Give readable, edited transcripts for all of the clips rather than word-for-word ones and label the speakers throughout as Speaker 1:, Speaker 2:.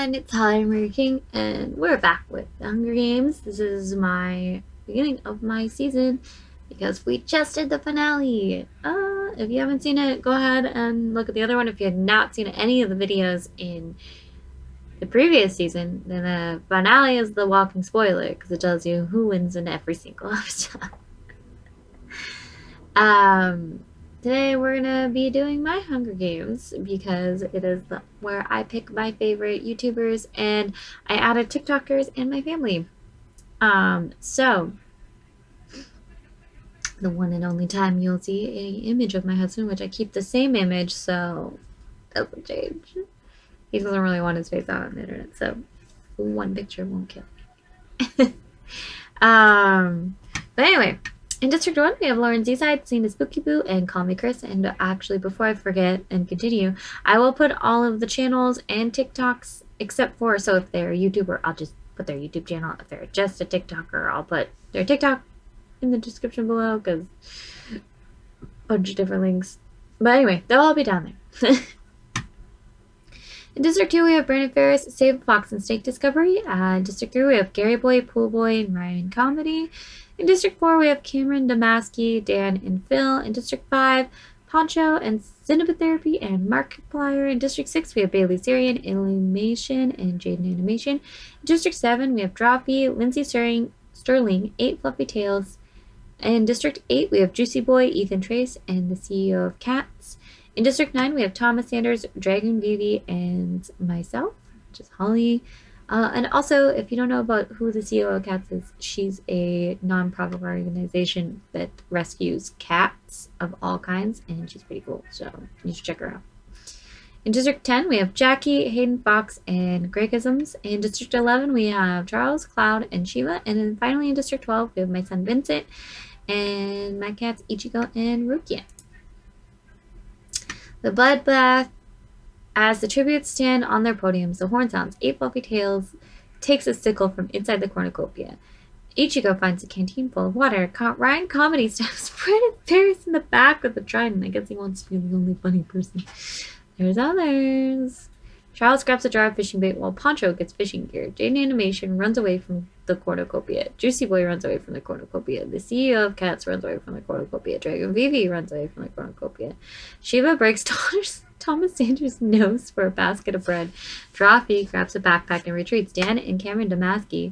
Speaker 1: everyone, it's Holly Marie King, and we're back with the Hunger Games. This is my beginning of my season because we just did the finale. If you haven't seen it, go ahead and look at the other one. If you have not seen any of the videos in the previous season, then the finale is the walking spoiler because it tells you who wins in every single episode. Today we're gonna be doing my Hunger Games because it is where I pick my favorite YouTubers and I added TikTokers and my family. So the one and only time you'll see an image of my husband, which I keep the same image, so it doesn't change. He doesn't really want his face out on the internet, so one picture won't kill me. But anyway. In District 1, we have Lauren Z-Side, Selena Spooky Boo, and Call Me Chris. And actually, before I forget and continue, I will put all of the channels and TikToks, except for, so if they're a YouTuber, I'll just put their YouTube channel. If they're just a TikToker, I'll put their TikTok in the description below, because a bunch of different links. But anyway, they'll all be down there. In District 2, we have Brandon Ferris, Save Fox and Snake Discovery. In District 3, we have Gary Boy, Pool Boy, and Ryan Comedy. In District 4, we have Cameron Damaski, Dan, and Phil. In District 5, Poncho and Cinema Therapy and Markiplier. In District 6, we have Bailey Sarian, Illumation, and Jaden Animation. In District 7, we have Droppy, Lindsay Sterling, 8 Fluffy Tails. In District 8, we have Juicy Boy, Ethan Trace, and the CEO of Cats. In District 9, we have Thomas Sanders, Dragon Vivi, and myself, which is Holly. And also, if you don't know about who the CEO of Cats is, she's a non-profit organization that rescues cats of all kinds, and she's pretty cool, so you should check her out. In District 10, we have Jackie, Hayden Fox, and Gregisms. In District 11, we have Charles, Cloud, and Shiva. And then finally in District 12, we have my son Vincent, and my cats Ichigo and Rukia. The Bloodbath. As the tributes stand on their podiums, the horn sounds. 8 Fluffy Tails takes a sickle from inside the cornucopia. Ichigo finds a canteen full of water. Ryan Comedy stabs Brandon Ferris in the back with a trident. I guess he wants to be the only funny person. There's others. Charles grabs a jar of fishing bait while Poncho gets fishing gear. Jaden Animation runs away from the cornucopia. Juicy Boy runs away from the cornucopia. The CEO of Cats runs away from the cornucopia. Dragon Vivi runs away from the cornucopia. Shiva breaks Thomas Sanders' nose for a basket of bread. Droppy grabs a backpack and retreats. Dan and Cameron Damaski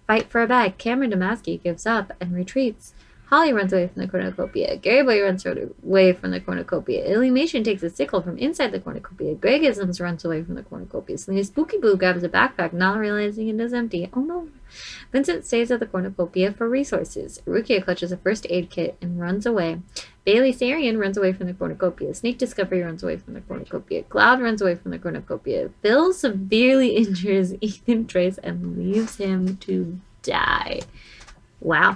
Speaker 1: fight for a bag. Cameron Damaski gives up and retreats. Holly runs away from the cornucopia. Gary Boy runs away from the cornucopia. Illumation takes a sickle from inside the cornucopia. Gregisms runs away from the cornucopia. Selena Spooky Boo grabs a backpack, not realizing it is empty. Oh no. Vincent stays at the cornucopia for resources. Rukia clutches a first aid kit and runs away. Bailey Sarian runs away from the cornucopia. Snake Discovery runs away from the cornucopia. Cloud runs away from the cornucopia. Phil severely injures Ethan Trace and leaves him to die. Wow.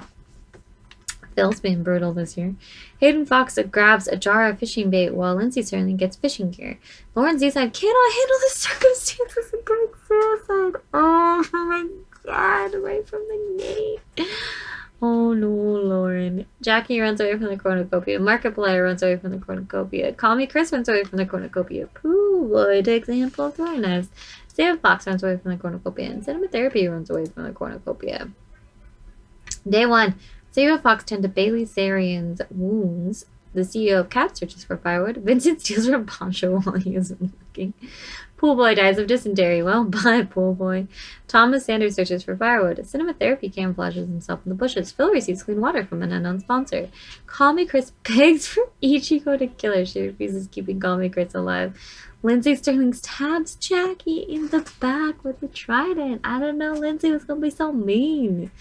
Speaker 1: Phil's been brutal this year. Hayden Fox grabs a jar of fishing bait while Lindsay Sterling gets fishing gear. Lauren Z-Side cannot handle the circumstances and commits suicide. Oh my god, right from the gate. Oh no, Lauren. Jackie runs away from the cornucopia. Markiplier runs away from the cornucopia. Call Me Chris runs away from the cornucopia. Pooh Boy takes a handful of throwing knives. Save Fox runs away from the cornucopia. And Cinema Therapy runs away from the cornucopia. Day 1. Save Fox tend to Bailey Sarian's wounds. The CEO of Cats searches for firewood. Vincent steals from Poncho while he isn't looking. Pool Boy dies of dysentery. Well, bye, Pool Boy. Thomas Sanders searches for firewood. Cinema Therapy camouflages himself in the bushes. Phil receives clean water from an unknown sponsor. Call Me Chris begs for Ichigo to kill her. She refuses, keeping Call Me Chris alive. Lindsay Sterling stabs Jackie in the back with a trident. I don't know, Lindsay was going to be so mean.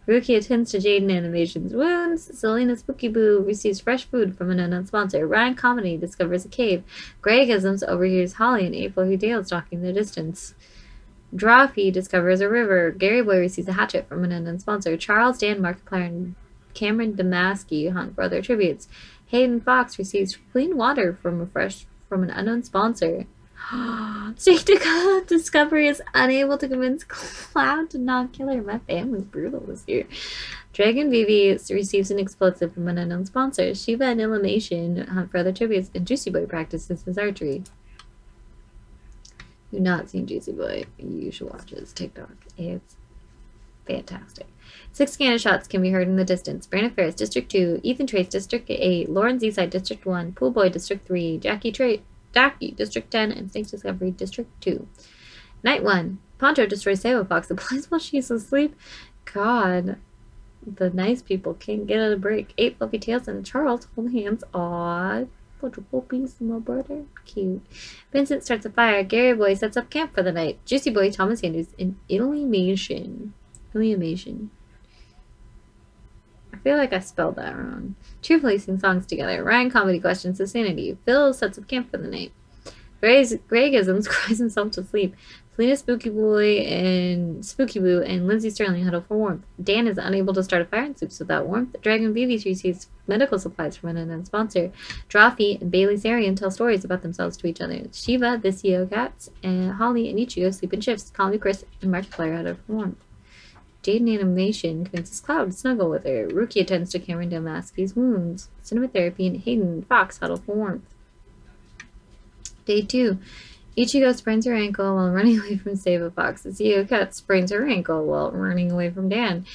Speaker 1: Rukia attends to Jaden Animation's wounds. Selena Spooky Boo receives fresh food from an unknown sponsor. Ryan Comedy discovers a cave. Gregisms overhears Holly and 8 Fluffy Tails talking in the distance. Droppy discovers a river. Gary Boy receives a hatchet from an unknown sponsor. Charles, Dan, Markiplier, and Cameron Damaski hunt for other tributes. Hayden Fox receives clean water from an unknown sponsor. Snake Discovery is unable to convince Cloud to not kill her. My family's brutal this year. Dragon Vivi receives an explosive from an unknown sponsor. Shiva and Illumation hunt for other tributes, and Juicy Boy practices his archery. you've not seen Juicy Boy, you should watch his TikTok. It's fantastic. 6 cannon shots can be heard in the distance. Brandon Ferris, District 2. Ethan Trace, District 8. Lauren Seaside, District 1. Pool Boy, District 3. Jackie, District 10. And Snake Discovery, District 2. Night 1. Poncho destroys Sable Fox. The place while she's asleep. God. The nice people can't get a break. 8 fluffy tails and Charles hold hands. Aww. Bunch of puppies, my brother. Cute. Vincent starts a fire. Gary Boy sets up camp for the night. Juicy Boy, Thomas Sanders in Illymation. I feel like I spelled that wrong. Cheerfully sing songs together. Ryan comedy questions his sanity. Phil sets up camp for the night. Greyisms cries himself to sleep. Selena, Spooky Boo, and Lindsay Sterling huddle for warmth. Dan is unable to start a fire and sleeps without warmth. Dragon Vivi receives medical supplies from an unknown sponsor. Drawfee and Bailey Sarian tell stories about themselves to each other. Shiva, the CEO Cats, and Holly and Ichigo sleep in shifts. Calmly Chris and Markiplier huddle for warmth. Jaden Animation convinces Cloud to snuggle with her. Ruki attends to Cameron Damaski's wounds. Cinema Therapy and Hayden and Fox huddle for warmth. Day 2. Ichigo sprains her ankle while running away from Sable Fox. The CEO Cat sprains her ankle while running away from Dan.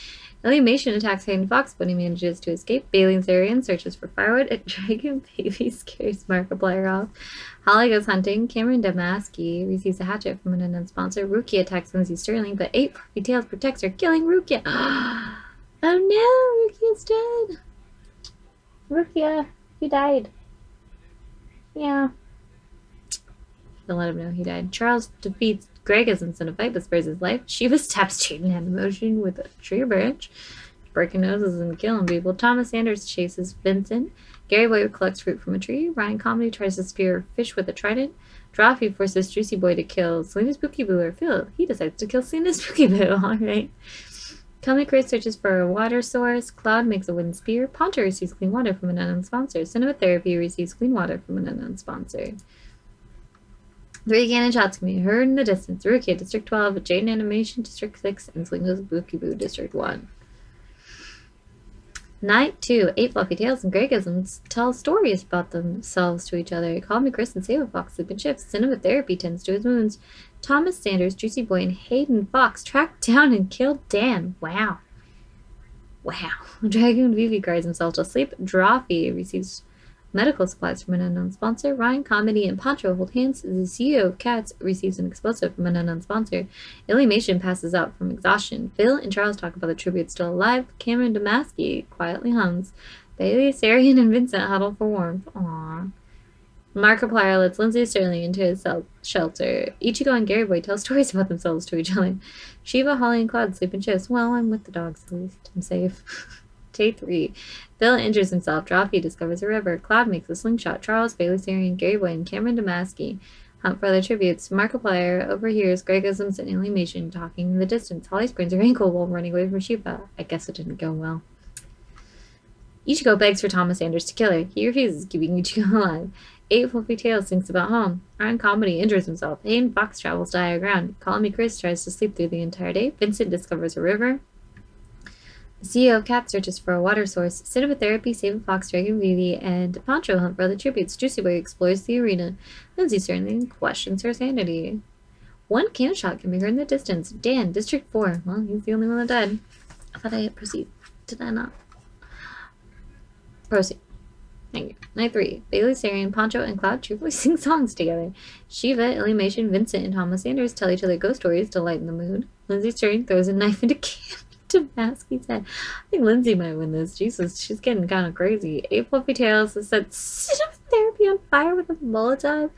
Speaker 1: Illymation attacks Hayden Fox, but he manages to escape. Bailey and Zarian searches for firewood. A Dragon Baby scares Markiplier off. Holly goes hunting. Cameron Damaski receives a hatchet from an unknown sponsor. Rukia attacks Lindsay Sterling, but 8 fluffy tails protects her, killing Rukia. Oh no, Rukia's dead. Rukia, you died. Yeah. Don't let him know he died. Charles defeats Gregisms in a fight but spares his life. Shiva stabs Jaden Animation with a tree branch, breaking noses and killing people. Thomas Sanders chases Vincent. Gary Boy collects fruit from a tree. Ryan Comedy tries to spear a fish with a trident. Drawfee forces Juicy Boy to kill Selena Spooky Boo or Phil. He decides to kill Selena Spooky Boo. Alright. Comic Chris searches for a water source. Cloud makes a wooden spear. Poncho receives clean water from an unknown sponsor. Cinema Therapy receives clean water from an unknown sponsor. 3 cannon shots can be heard in the distance. Rukia, District 12, Jaden Animation, District 6, and Slingo's Spooky Boo, District 1. Night 2. 8 fluffy tails and Gregisms tell stories about themselves to each other. Call Me Chris and Sable Fox sleep in shifts. Cinema Therapy tends to his wounds. Thomas Sanders, Juicy Boy, and Hayden Fox track down and kill Dan. Wow. Dragon Vivi cries himself to sleep. Drawfee receives medical supplies from an unknown sponsor. Ryan Comedy and Poncho hold hands. The CEO of Cats receives an explosive from an unknown sponsor. Illymation passes out from exhaustion. Phil and Charles talk about the tribute still alive. Cameron Damaski quietly hums. Bailey, Sarian, and Vincent huddle for warmth. Aww. Markiplier lets Lindsay Sterling into his shelter. Ichigo and Gary Boy tell stories about themselves to each other. Shiva, Holly, and Cloud sleep in shifts. Well, I'm with the dogs at least. I'm safe. Day 3. Phil injures himself. Drawfee discovers a river. Cloud makes a slingshot. Charles, Bailey Sarian, Gary Boy, and Cameron Damaski hunt for other tributes. Markiplier overhears Gregisms and Illymation talking in the distance. Holly sprains her ankle while running away from Shiva. I guess it didn't go well. Ichigo begs for Thomas Sanders to kill her. He refuses, keeping Ichigo alive. 8 fluffy tails thinks about home. Ryan Comedy injures himself. Hayden Fox travels to higher ground. Call Me Chris tries to sleep through the entire day. Vincent discovers a river. The CEO of Cat searches for a water source. Cinema Therapy, Sable Fox, Dragon Vivi, and Poncho hunt for other tributes. Juicy Boy explores the arena. Lindsay Sterling questions her sanity. 1 cannon shot can be heard in the distance. Dan, District 4. Well, he's the only one that died. I thought I hit proceed. Did I not? Proceed. Thank you. Night 3. Bailey, Sarian, Poncho, and Cloud cheerfully sing songs together. Shiva, Illymation, Vincent, and Thomas Sanders tell each other ghost stories to lighten the mood. Lindsay Sterling throws a knife into Cam. Damaski's head. I think Lindsay might win this. Jesus, she's getting kind of crazy. 8 fluffy tails set Cinema Therapy on fire with a Molotov.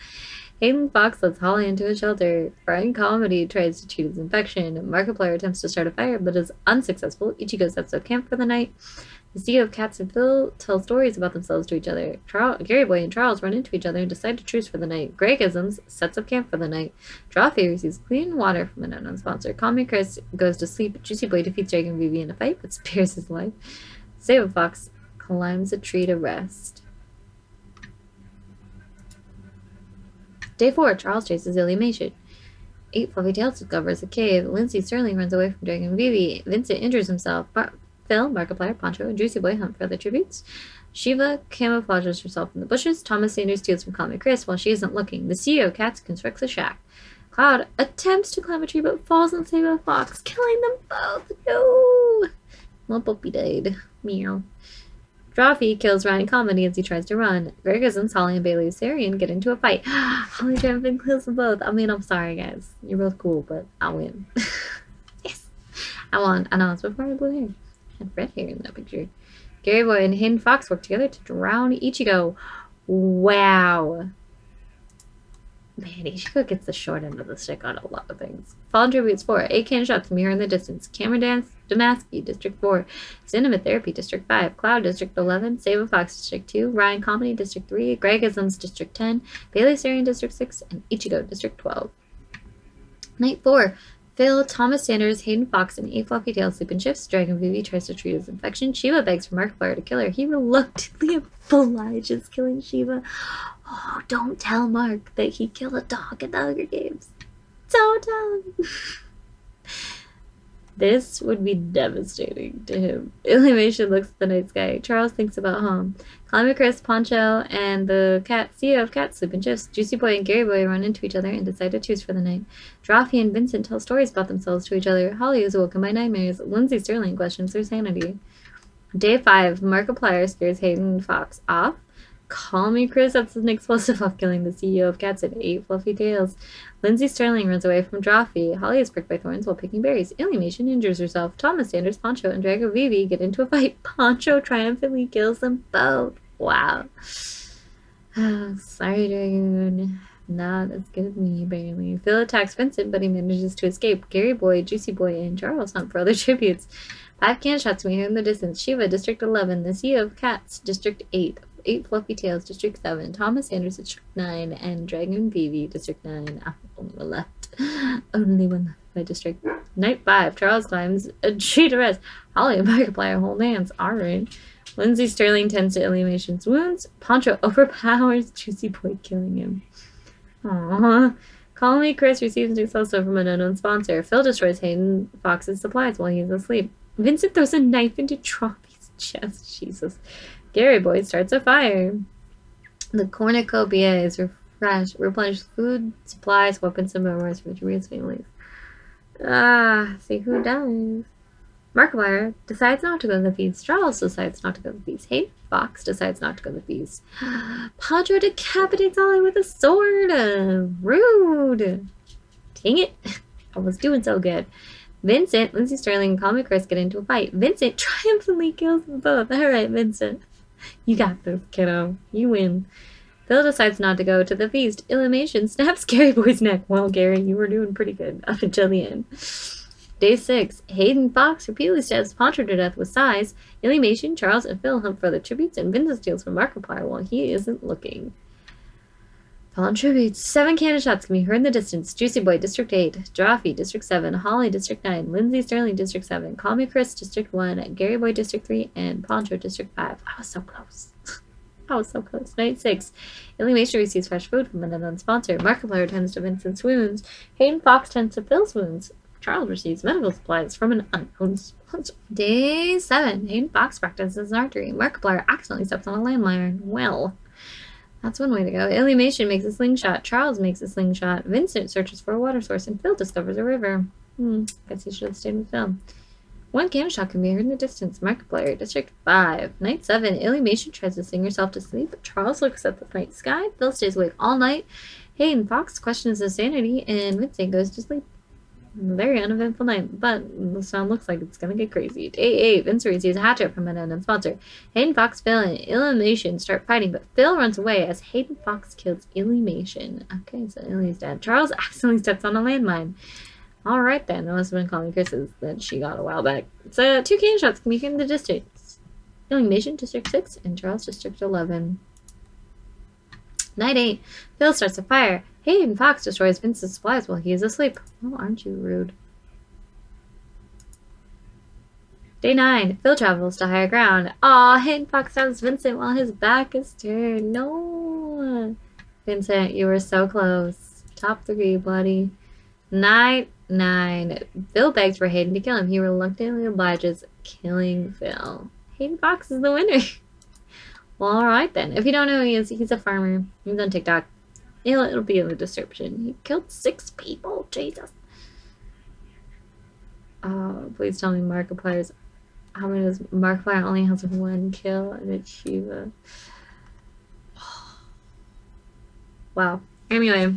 Speaker 1: Hayden Fox lets Holly into a shelter. Brian Comedy tries to treat his infection. Markiplier attempts to start a fire but is unsuccessful. Ichigo sets up camp for the night. The CEO of Cats and Phil tell stories about themselves to each other. Gary Boy and Charles run into each other and decide to truce for the night. Gregisms sets up camp for the night. Drawfee receives clean water from an unknown sponsor. Call Me Chris goes to sleep. Juicy Boy defeats Dragon Vivi in a fight but spares his life. Sable Fox climbs a tree to rest. Day 4. Charles chases Illymation. 8 fluffy tails discovers a cave. Lindsay Sterling runs away from Dragon Vivi. Vincent injures himself. Phil, Markiplier, Poncho, and Juicy Boy hunt for other tributes. Shiva camouflages herself in the bushes. Thomas Sanders steals from Call Me Chris while she isn't looking. The CEO of Cats constructs a shack. Cloud attempts to climb a tree but falls and saves a fox, killing them both. No! Well, Puppy died. Meow. Drawfee kills Ryan Comedy as he tries to run. Gregisms, Holly, and Bailey Sarian get into a fight. Holly Triumphant kills them both. I mean, I'm sorry, guys. You're both cool, but I'll win. Yes! I won. I know, it's before I had blue hair. I had red hair in that picture. Gary Boy and Hayden Fox work together to drown Ichigo. Wow. Man, Ichigo gets the short end of the stick on a lot of things. Fallen Tributes 4. 8 cannon shots from here in the distance. Cameron Damaski, District 4. Cinema Therapy, District 5. Cloud, District 11. Save a Fox, District 2. Ryan Comedy, District 3. Gregisms, District 10. Bailey Sarian, District 6. And Ichigo, District 12. Night 4. Phil, Thomas Sanders, Hayden Fox, and 8 Fluffy Tails sleep in shifts. Dragon Vivi tries to treat his infection. Shiva begs for Markiplier to kill her. He reluctantly obliges killing Shiva. Oh, don't tell Mark that he killed a dog in the Hunger Games. Don't tell him. This would be devastating to him. Illumination looks at the night sky. Charles thinks about home. Climate Chris, Poncho, and the CEO of Cat sleep in shifts. Juicy Boy and Gary Boy run into each other and decide to choose for the night. Drawfee and Vincent tell stories about themselves to each other. Holly is awoken by nightmares. Lindsay Sterling questions her sanity. Day 5. Markiplier scares Hayden Fox off. Call me Chris sets an explosive off killing the CEO of Cats and 8 Fluffy Tails. Lindsay Sterling runs away from Drawfee. Holly is pricked by thorns while picking berries. Illumination injures herself. Thomas Sanders, Poncho, and Drago Vivi get into a fight. Poncho triumphantly kills them both. Wow. Sorry, Dragoon. Not as good as me, barely. Phil attacks Vincent, but he manages to escape. Gary Boy, Juicy Boy, and Charles hunt for other tributes. 5 can shots we hear in the distance. Shiva, District 11. The CEO of Cats, District 8. 8 Fluffy Tails, District 7. Thomas Sanders, District 9. And Dragon Vivi, District 9. Only one left. Only one left by district. Night 5. Charles climbs a tree to rest. Holly and Markiplier hold hands. Alright. Lindsay Sterling tends to Illumination's wounds. Poncho overpowers Juicy Boy, killing him. Aww. Call Me Chris receives an explosive from an unknown sponsor. Phil destroys Hayden Fox's supplies while he's asleep. Vincent throws a knife into Drawfee's chest. Jesus. Gary Boy starts a fire. The cornucopia is refreshed, replenished food, supplies, weapons, and memoirs for Julia's families. See who dies. Markiplier decides not to go to the feast. Charles decides not to go to the feast. Hayden Fox decides not to go to the feast. Padre decapitates Ollie with a sword. Rude. Dang it. I was doing so good. Vincent, Lindsay Sterling, and Call Me Chris get into a fight. Vincent triumphantly kills them both. Alright, Vincent. You got this, kiddo. You win. Phil decides not to go to the feast. Illumination snaps Gary Boy's neck. Well, Gary, you were doing pretty good up until the end. Day 6. Hayden Fox repeatedly stabs Poncho to death with sighs. Illumination, Charles, and Phil hunt for other tributes, and Vincent steals from Markiplier while he isn't looking. Fallen tributes. 7 cannon shots can be heard in the distance. Juicy Boy, District 8. Drawfee, District 7. Holly, District 9. Lindsay Sterling, District 7. Call Me Chris, District 1. Gary Boy, District 3. And Poncho, District 5. I was so close. I was so close. Night 6. Illumination receives fresh food from an unknown sponsor. Markiplier tends to Vincent's wounds. Hayden Fox tends to Phil's wounds. Charles receives medical supplies from an unknown sponsor. Day 7. Hayden Fox practices archery. Markiplier accidentally steps on a landmine. Well, that's one way to go. Illumination makes a slingshot. Charles makes a slingshot. Vincent searches for a water source, and Phil discovers a river. Guess he should have stayed with Phil. 1 cannon shot can be heard in the distance. Markiplier, District 5. Night 7. Illumination tries to sing herself to sleep. Charles looks at the night sky. Phil stays awake all night. Hayden Fox questions his sanity, and Vincent goes to sleep. Very uneventful night, but the sound looks like it's gonna get crazy. Day 8. Vince receives a hatchet from an unknown sponsor. Hayden Fox, Phil, and Illumination start fighting, but Phil runs away as Hayden Fox kills Illumination. Okay, so Illy's dead. Charles accidentally steps on a landmine. Alright then, that must have been Call Me Chris's that she got a while back. So 2 cannon shots can be in the distance. Illumination, District 6, and Charles, District 11. Night 8. Phil starts a fire. Hayden Fox destroys Vince's supplies while he is asleep. Oh, aren't you rude? Day 9. Phil travels to higher ground. Aw, Hayden Fox stabs Vincent while his back is turned. No. Vincent, you were so close. Top 3, buddy. Night 9. Phil begs for Hayden to kill him. He reluctantly obliges, killing Phil. Hayden Fox is the winner. Well, alright then. If you don't know who he is, he's a farmer. He's on TikTok. It'll be in the description. He killed 6 people. Jesus. Please tell me Markiplier's. How many does Markiplier only has 1 kill and it's Shiva? Wow. Anyway,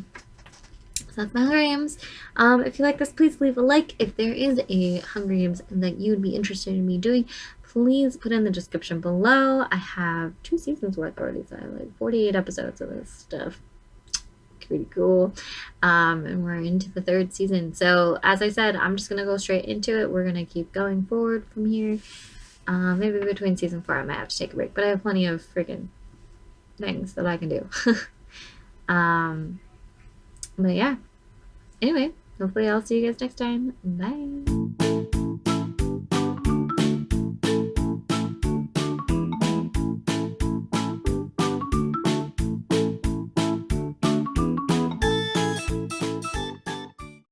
Speaker 1: so that's my Hunger Games. If you like this, please leave a like. If there is a Hunger Games that you would be interested in me doing, please put in the description below. I have 2 seasons worth already, so I have like 48 episodes of this stuff. Pretty cool. And we're into the 3rd season. So as I said, I'm just gonna go straight into it. We're gonna keep going forward from here. Maybe between season 4 I might have to take a break, but I have plenty of freaking things that I can do. But yeah. Anyway, hopefully I'll see you guys next time. Bye.